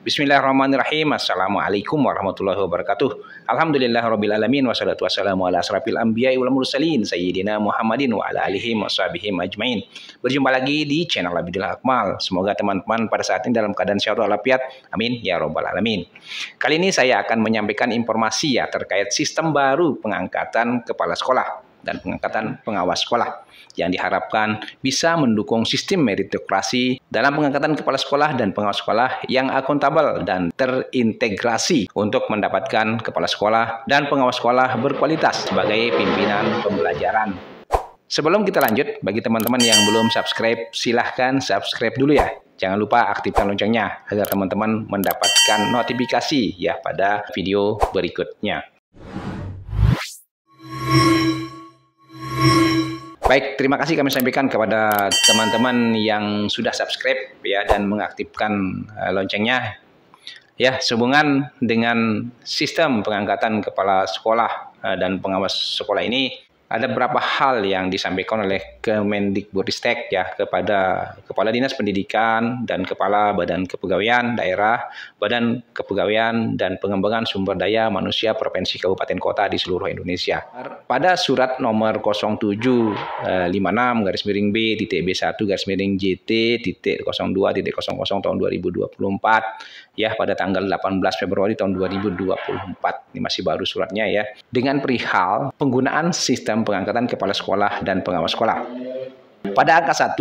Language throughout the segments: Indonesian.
Bismillahirrahmanirrahim. Assalamualaikum warahmatullahi wabarakatuh. Alhamdulillahirabbil alamin wassalatu wassalamu ala asrafil anbiya'i wal mursalin sayyidina Muhammadin wa ala alihi washabihi ajmain. Berjumpa lagi di channel Abidil Akmal. Semoga teman-teman pada saat ini dalam keadaan sehat walafiat. Amin ya rabbal alamin. Kali ini saya akan menyampaikan informasi terkait sistem baru pengangkatan kepala sekolah dan pengangkatan pengawas sekolah yang diharapkan bisa mendukung sistem meritokrasi dalam pengangkatan kepala sekolah dan pengawas sekolah yang akuntabel dan terintegrasi untuk mendapatkan kepala sekolah dan pengawas sekolah berkualitas sebagai pimpinan pembelajaran. Sebelum kita lanjut, bagi teman-teman yang belum subscribe, silahkan subscribe dulu ya. Jangan lupa aktifkan loncengnya agar teman-teman mendapatkan notifikasi pada video berikutnya. Baik, terima kasih kami sampaikan kepada teman-teman yang sudah subscribe dan mengaktifkan loncengnya. Sehubungan dengan sistem pengangkatan kepala sekolah dan pengawas sekolah ini, ada beberapa hal yang disampaikan oleh Kemendikbudristek kepada Kepala Dinas Pendidikan dan Kepala Badan Kepegawaian Daerah, Badan Kepegawaian dan Pengembangan Sumber Daya Manusia Provinsi Kabupaten Kota di seluruh Indonesia. Pada surat nomor 0756-B-B1-JT.02.00 tahun 2024 pada tanggal 18 Februari tahun 2024. Ini masih baru suratnya dengan perihal penggunaan sistem pengangkatan kepala sekolah dan pengawas sekolah. Pada angka 1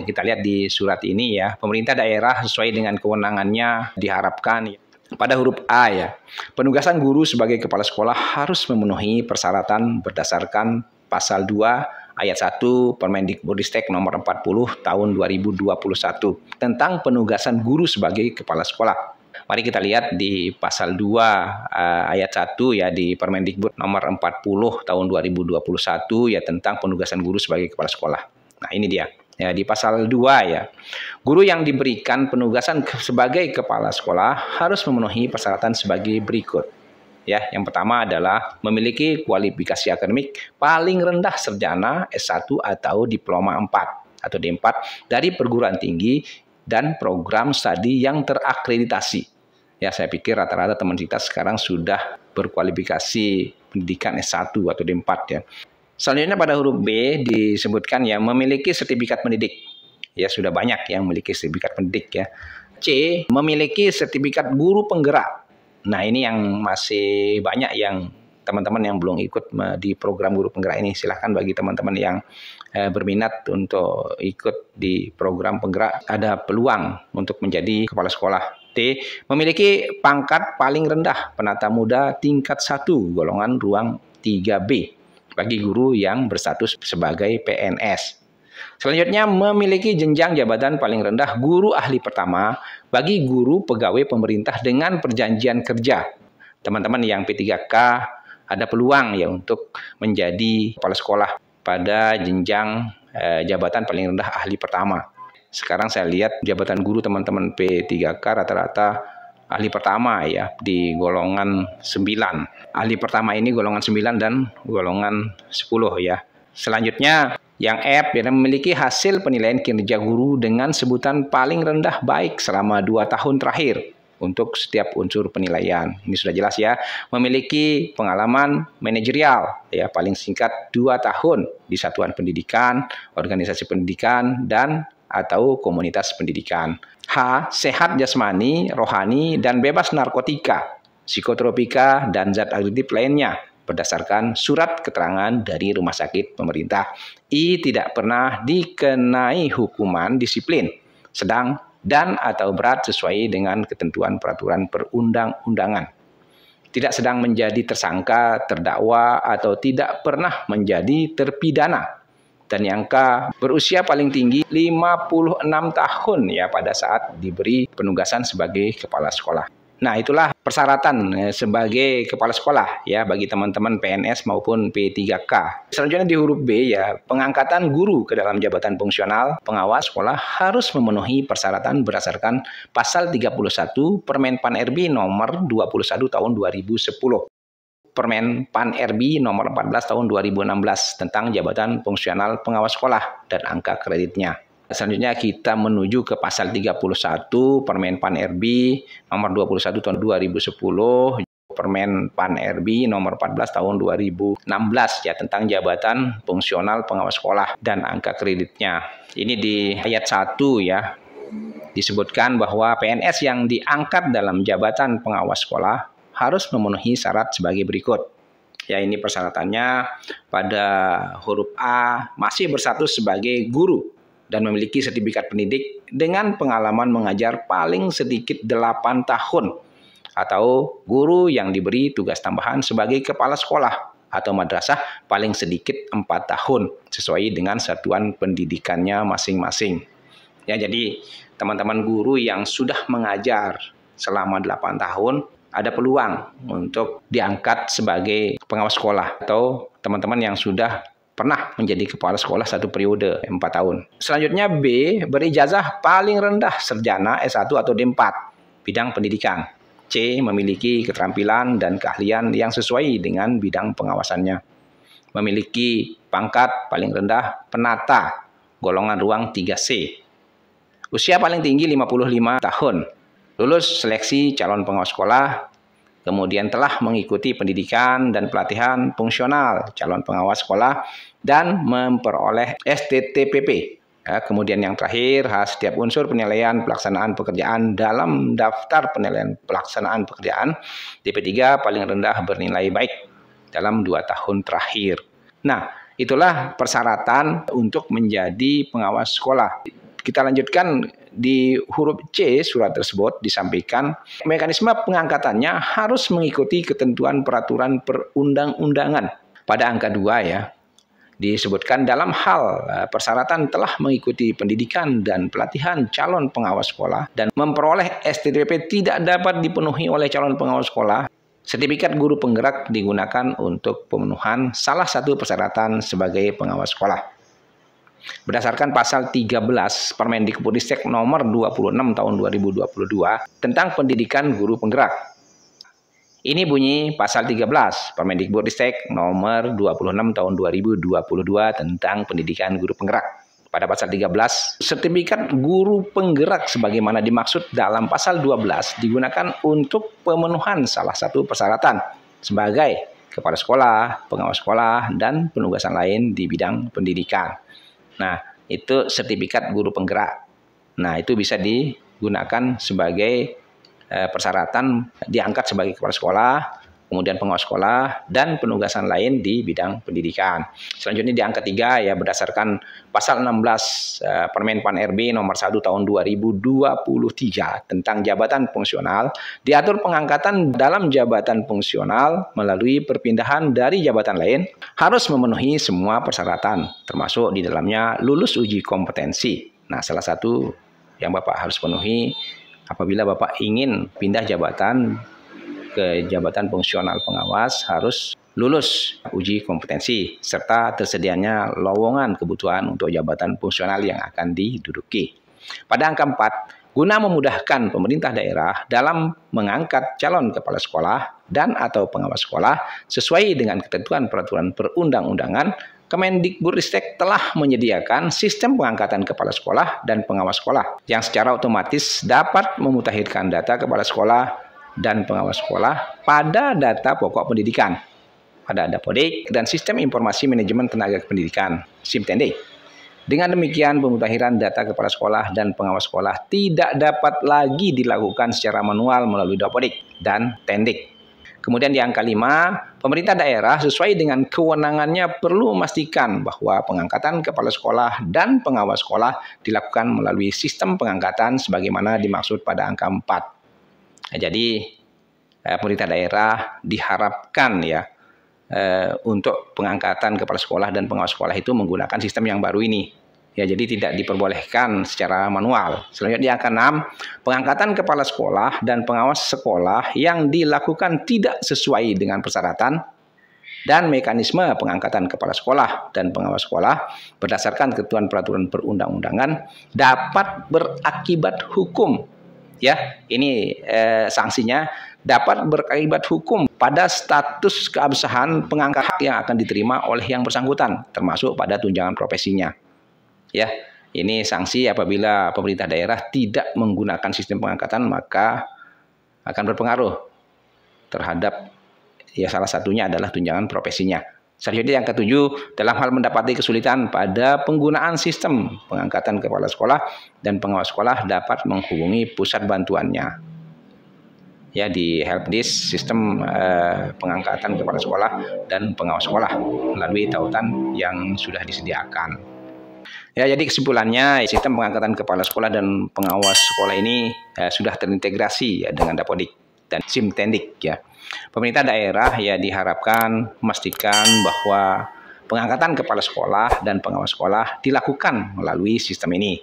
kita lihat di surat ini pemerintah daerah sesuai dengan kewenangannya diharapkan pada huruf A penugasan guru sebagai kepala sekolah harus memenuhi persyaratan berdasarkan pasal 2 ayat 1 Permendikbudristek nomor 40 tahun 2021 tentang penugasan guru sebagai kepala sekolah. Mari kita lihat di pasal 2 ayat 1 di Permendikbud nomor 40 tahun 2021 tentang penugasan guru sebagai kepala sekolah. Nah, ini dia. Di pasal 2 guru yang diberikan penugasan sebagai kepala sekolah harus memenuhi persyaratan sebagai berikut. Yang pertama adalah memiliki kualifikasi akademik paling rendah sarjana S1 atau diploma 4 atau D4 dari perguruan tinggi dan program studi yang terakreditasi. Saya pikir rata-rata teman kita sekarang sudah berkualifikasi pendidikan S1 atau D4 Selanjutnya pada huruf B disebutkan memiliki sertifikat pendidik. Sudah banyak yang memiliki sertifikat pendidik C, memiliki sertifikat guru penggerak. Nah, ini yang masih banyak yang teman-teman yang belum ikut di program guru penggerak ini. Silahkan bagi teman-teman yang berminat untuk ikut di program penggerak, ada peluang untuk menjadi kepala sekolah. D, memiliki pangkat paling rendah penata muda tingkat 1 golongan ruang 3B bagi guru yang berstatus sebagai PNS. Selanjutnya, memiliki jenjang jabatan paling rendah guru ahli pertama bagi guru pegawai pemerintah dengan perjanjian kerja. Teman-teman yang P3K ada peluang untuk menjadi kepala sekolah pada jenjang jabatan paling rendah ahli pertama. Sekarang saya lihat jabatan guru teman-teman P3K rata-rata ahli pertama di golongan 9. Ahli pertama ini golongan 9 dan golongan 10 Selanjutnya yang F memiliki hasil penilaian kinerja guru dengan sebutan paling rendah baik selama 2 tahun terakhir untuk setiap unsur penilaian. Ini sudah jelas memiliki pengalaman manajerial paling singkat 2 tahun di satuan pendidikan, organisasi pendidikan dan atau komunitas pendidikan. H, sehat jasmani, rohani dan bebas narkotika, psikotropika dan zat adiktif lainnya berdasarkan surat keterangan dari rumah sakit pemerintah. I, tidak pernah dikenai hukuman disiplin sedang dan atau berat sesuai dengan ketentuan peraturan perundang-undangan. Tidak sedang menjadi tersangka, terdakwa atau tidak pernah menjadi terpidana. Dan yang K, berusia paling tinggi 56 tahun pada saat diberi penugasan sebagai kepala sekolah. Nah, itulah persyaratan sebagai kepala sekolah bagi teman-teman PNS maupun P3K. Selanjutnya di huruf B pengangkatan guru ke dalam jabatan fungsional pengawas sekolah harus memenuhi persyaratan berdasarkan pasal 31 Permen Pan RB nomor 21 tahun 2010. Permen Pan RB nomor 14 tahun 2016 tentang jabatan fungsional pengawas sekolah dan angka kreditnya. Selanjutnya kita menuju ke pasal 31 Permen PAN RB nomor 21 tahun 2010, Permen PAN RB nomor 14 tahun 2016 ya, tentang jabatan fungsional pengawas sekolah dan angka kreditnya. Ini di ayat 1 ya, disebutkan bahwa PNS yang diangkat dalam jabatan pengawas sekolah harus memenuhi syarat sebagai berikut. Ya, ini persyaratannya pada huruf A, masih berstatus sebagai guru dan memiliki sertifikat pendidik dengan pengalaman mengajar paling sedikit 8 tahun, atau guru yang diberi tugas tambahan sebagai kepala sekolah atau madrasah paling sedikit 4 tahun sesuai dengan satuan pendidikannya masing-masing. Ya, jadi teman-teman guru yang sudah mengajar selama 8 tahun ada peluang untuk diangkat sebagai pengawas sekolah, atau teman-teman yang sudah pernah menjadi kepala sekolah 1 periode 4 tahun. Selanjutnya B, berijazah paling rendah sarjana S1 atau D4 bidang pendidikan. C, memiliki keterampilan dan keahlian yang sesuai dengan bidang pengawasannya. Memiliki pangkat paling rendah penata golongan ruang 3C. Usia paling tinggi 55 tahun. Lulus seleksi calon pengawas sekolah, kemudian telah mengikuti pendidikan dan pelatihan fungsional calon pengawas sekolah dan memperoleh STTPP. Ya, kemudian yang terakhir, setiap unsur penilaian pelaksanaan pekerjaan dalam daftar penilaian pelaksanaan pekerjaan DP3 paling rendah bernilai baik dalam 2 tahun terakhir. Nah, itulah persyaratan untuk menjadi pengawas sekolah. Kita lanjutkan di huruf C surat tersebut disampaikan mekanisme pengangkatannya harus mengikuti ketentuan peraturan perundang-undangan. Pada angka 2 ya, disebutkan dalam hal persyaratan telah mengikuti pendidikan dan pelatihan calon pengawas sekolah dan memperoleh STTPP tidak dapat dipenuhi oleh calon pengawas sekolah, sertifikat guru penggerak digunakan untuk pemenuhan salah satu persyaratan sebagai pengawas sekolah. Berdasarkan pasal 13 Permendikbudristek nomor 26 tahun 2022 tentang pendidikan guru penggerak. Ini bunyi pasal 13 Permendikbudristek nomor 26 tahun 2022 tentang pendidikan guru penggerak. Pada pasal 13, sertifikat guru penggerak sebagaimana dimaksud dalam pasal 12 digunakan untuk pemenuhan salah satu persyaratan sebagai kepala sekolah, pengawas sekolah, dan penugasan lain di bidang pendidikan. Nah, itu sertifikat guru penggerak. Nah, itu bisa digunakan sebagai persyaratan diangkat sebagai kepala sekolah, kemudian pengawas sekolah, dan penugasan lain di bidang pendidikan. Selanjutnya di angka 3 ya, berdasarkan pasal 16 Permen PAN RB nomor 1 tahun 2023 tentang jabatan fungsional, diatur pengangkatan dalam jabatan fungsional melalui perpindahan dari jabatan lain harus memenuhi semua persyaratan, termasuk di dalamnya lulus uji kompetensi. Nah, salah satu yang Bapak harus penuhi apabila Bapak ingin pindah jabatan ke jabatan fungsional pengawas harus lulus uji kompetensi serta tersedianya lowongan kebutuhan untuk jabatan fungsional yang akan diduduki. Pada angka 4, guna memudahkan pemerintah daerah dalam mengangkat calon kepala sekolah dan atau pengawas sekolah sesuai dengan ketentuan peraturan perundang-undangan, Kemendikbudristek telah menyediakan sistem pengangkatan kepala sekolah dan pengawas sekolah yang secara otomatis dapat memutakhirkan data kepala sekolah dan pengawas sekolah pada data pokok pendidikan, pada Dapodik dan Sistem Informasi Manajemen Tenaga Pendidikan (SIMTENDE). Dengan demikian, pemutakhiran data kepala sekolah dan pengawas sekolah tidak dapat lagi dilakukan secara manual melalui Dapodik dan Tendik. Kemudian di angka 5, pemerintah daerah sesuai dengan kewenangannya perlu memastikan bahwa pengangkatan kepala sekolah dan pengawas sekolah dilakukan melalui sistem pengangkatan sebagaimana dimaksud pada angka 4. Nah, jadi pemerintah daerah diharapkan ya untuk pengangkatan kepala sekolah dan pengawas sekolah itu menggunakan sistem yang baru ini. Ya, jadi tidak diperbolehkan secara manual. Selanjutnya di angka 6, pengangkatan kepala sekolah dan pengawas sekolah yang dilakukan tidak sesuai dengan persyaratan dan mekanisme pengangkatan kepala sekolah dan pengawas sekolah berdasarkan ketentuan peraturan perundang-undangan dapat berakibat hukum. Ya, ini sanksinya dapat berakibat hukum pada status keabsahan pengangkatan yang akan diterima oleh yang bersangkutan, termasuk pada tunjangan profesinya. Ya, Ini sanksi apabila pemerintah daerah tidak menggunakan sistem pengangkatan, maka akan berpengaruh terhadap salah satunya adalah tunjangan profesinya. Selanjutnya yang ketujuh, dalam hal mendapati kesulitan pada penggunaan sistem pengangkatan kepala sekolah dan pengawas sekolah dapat menghubungi pusat bantuannya. Ya, di helpdesk sistem pengangkatan kepala sekolah dan pengawas sekolah melalui tautan yang sudah disediakan. Ya, jadi kesimpulannya sistem pengangkatan kepala sekolah dan pengawas sekolah ini sudah terintegrasi ya dengan Dapodik dan Simtendik ya. Pemerintah daerah ya diharapkan memastikan bahwa pengangkatan kepala sekolah dan pengawas sekolah dilakukan melalui sistem ini.